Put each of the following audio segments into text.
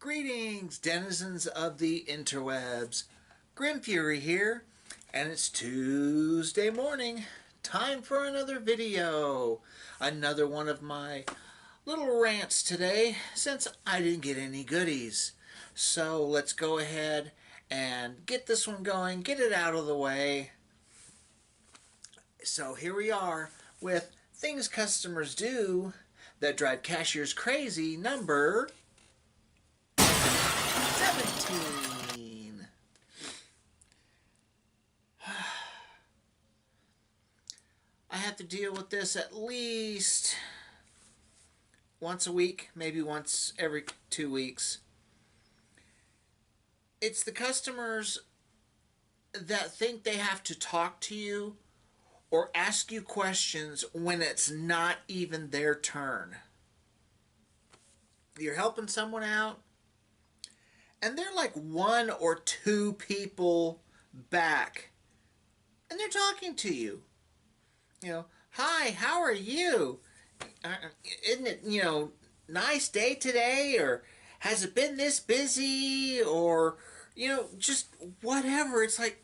Greetings, denizens of the interwebs. Grim Fury here, and it's Tuesday morning. Time for another video. Another one of my little rants today, since I didn't get any goodies. So let's go ahead and get this one going, get it out of the way. So here we are with things customers do that drive cashiers crazy, number 17. I have to deal with this at least once a week, maybe once every 2 weeks. It's the customers that think they have to talk to you or ask you questions when it's not even their turn. You're helping someone out, and they're like one or two people back, and they're talking to you. Hi, how are you? Isn't it, nice day today? Or has it been this busy? Or, just whatever. It's like,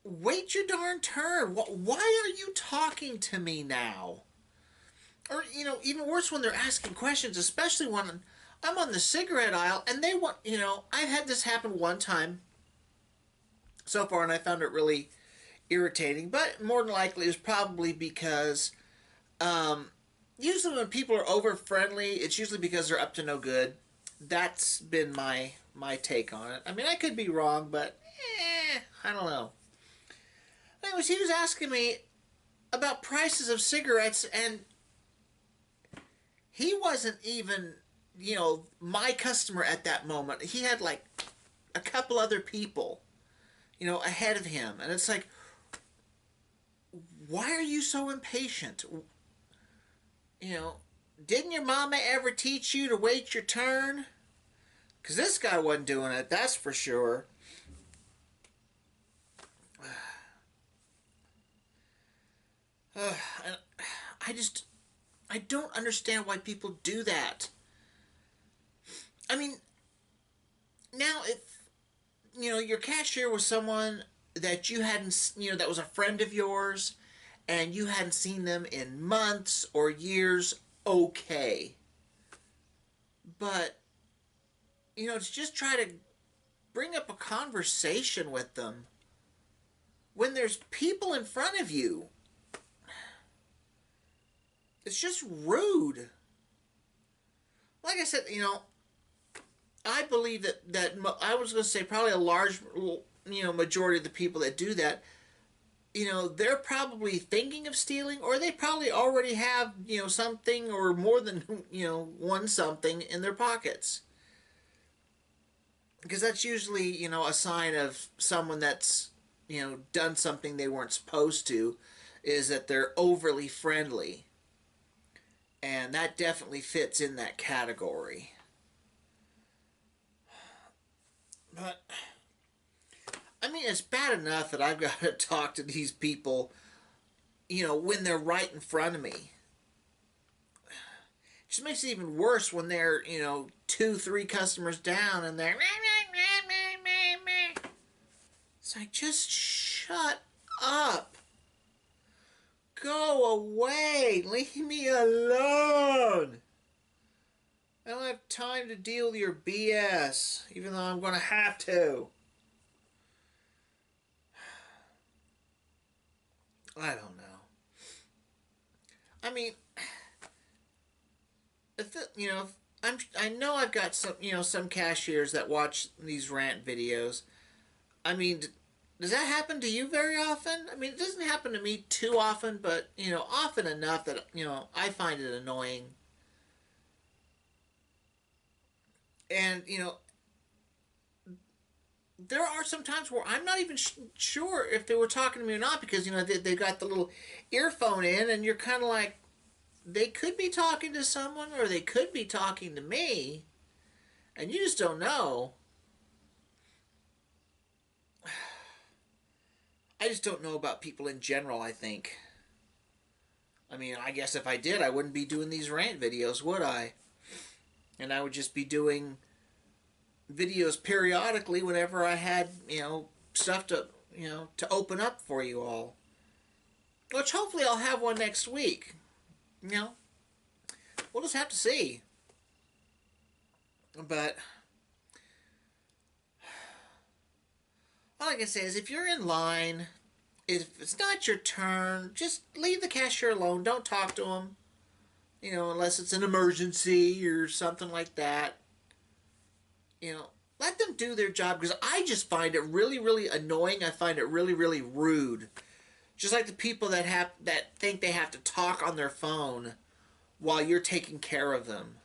wait your darn turn. Why are you talking to me now? Or, even worse when they're asking questions, especially when I'm on the cigarette aisle and they want, I've had this happen one time so far and I found it really irritating, but more than likely it was probably because usually when people are over friendly, it's usually because they're up to no good. That's been my take on it. I mean, I could be wrong, but I don't know. Anyways, he was asking me about prices of cigarettes, and he wasn't even, my customer at that moment. He had like a couple other people, ahead of him. And it's like, why are you so impatient? Didn't your mama ever teach you to wait your turn? Because this guy wasn't doing it, that's for sure. I don't understand why people do that. I mean, now if, your cashier was someone that you hadn't, that was a friend of yours, and you hadn't seen them in months or years, okay. But, to just try to bring up a conversation with them when there's people in front of you, it's just rude. Like I said, I believe that I was going to say probably a large, majority of the people that do that, they're probably thinking of stealing, or they probably already have, something or more than, one something in their pockets. Because that's usually, a sign of someone that's, done something they weren't supposed to, is that they're overly friendly. And that definitely fits in that category. But, I mean, it's bad enough that I've got to talk to these people, when they're right in front of me. It just makes it even worse when they're, 2-3 customers down and they're... It's like, just shut up. Go away. Leave me alone. I don't have time to deal with your BS, even though I'm going to have to. I don't know. I mean, I know I've got some cashiers that watch these rant videos. I mean, does that happen to you very often? I mean, it doesn't happen to me too often, but, often enough that, I find it annoying. And, there are some times where I'm not even sure if they were talking to me or not, because, they got the little earphone in, and you're kind of like, they could be talking to someone, or they could be talking to me, and you just don't know. I just don't know about people in general, I think. I mean, I guess if I did, I wouldn't be doing these rant videos, would I? And I would just be doing videos periodically whenever I had, stuff to, to open up for you all. Which hopefully I'll have one next week. We'll just have to see. But all I can say is if you're in line, if it's not your turn, just leave the cashier alone. Don't talk to him. Unless it's an emergency or something like that. Let them do their job, because I just find it really, really annoying. I find it really, really rude. Just like the people that think they have to talk on their phone while you're taking care of them.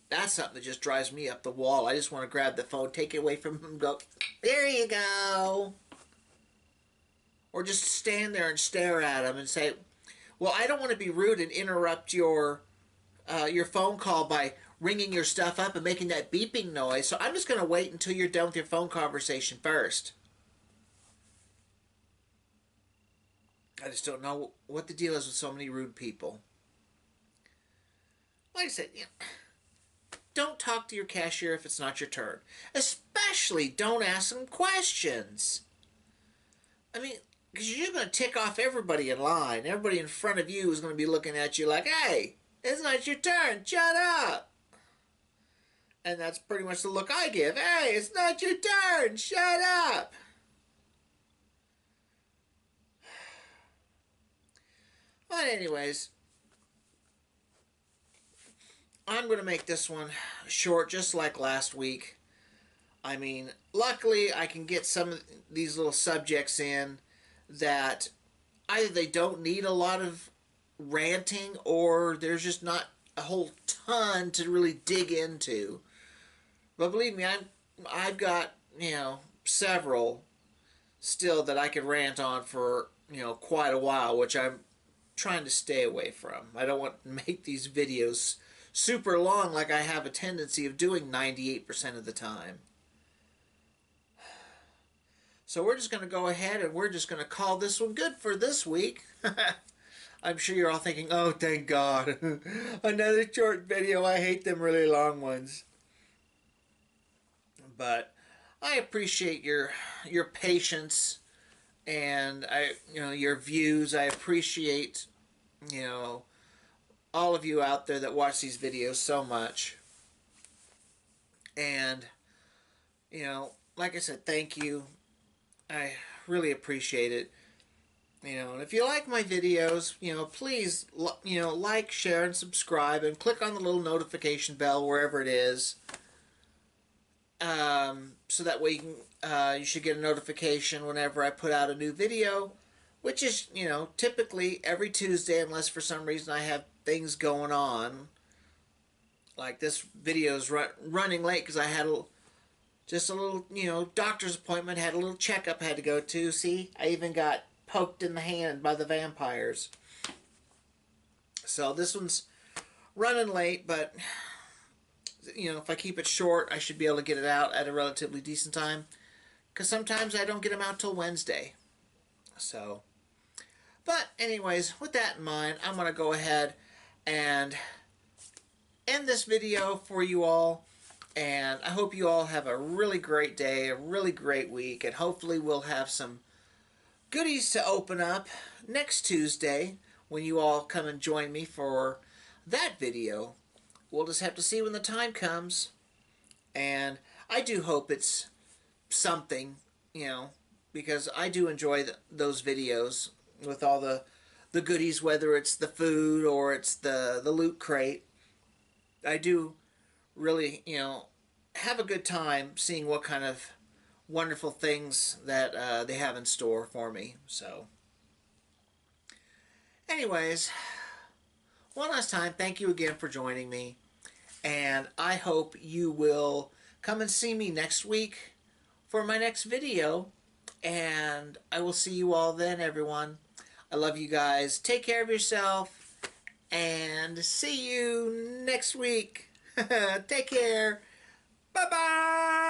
That's something that just drives me up the wall. I just want to grab the phone, take it away from them, and go, there you go. Or just stand there and stare at them and say, well, I don't want to be rude and interrupt your phone call by ringing your stuff up and making that beeping noise, so I'm just going to wait until you're done with your phone conversation first. I just don't know what the deal is with so many rude people. Like I said, don't talk to your cashier if it's not your turn. Especially don't ask them questions. I mean, because you're going to tick off everybody in line. Everybody in front of you is going to be looking at you like, hey, it's not your turn. Shut up. And that's pretty much the look I give. Hey, it's not your turn. Shut up. But anyways, I'm going to make this one short, just like last week. I mean, luckily I can get some of these little subjects in that either they don't need a lot of ranting, or there's just not a whole ton to really dig into. But believe me, I've got, several still that I could rant on for, quite a while, which I'm trying to stay away from. I don't want to make these videos super long like I have a tendency of doing 98% of the time. So we're just going to go ahead and we're just going to call this one good for this week. I'm sure you're all thinking, oh, thank God. Another short video. I hate them really long ones. But I appreciate your patience and your views. I appreciate, all of you out there that watch these videos so much. And, like I said, thank you. I really appreciate it. And if you like my videos, please, like, share, and subscribe, and click on the little notification bell wherever it is. So that way you should get a notification whenever I put out a new video, which is, typically every Tuesday, unless for some reason I have things going on. Like this video is running late because I had just a little, doctor's appointment, had a little checkup I had to go to. See, I even got poked in the hand by the vampires. So this one's running late, but, if I keep it short, I should be able to get it out at a relatively decent time. Because sometimes I don't get them out till Wednesday. So, but anyways, with that in mind, I'm going to go ahead and end this video for you all. And I hope you all have a really great day, a really great week, and hopefully we'll have some goodies to open up next Tuesday when you all come and join me for that video. We'll just have to see when the time comes. And I do hope it's something, because I do enjoy those videos with all the goodies, whether it's the food or it's the loot crate. I do really, have a good time seeing what kind of wonderful things that they have in store for me. So, anyways, one last time, thank you again for joining me. And I hope you will come and see me next week for my next video. And I will see you all then, everyone. I love you guys. Take care of yourself. And see you next week. Take care. Bye-bye.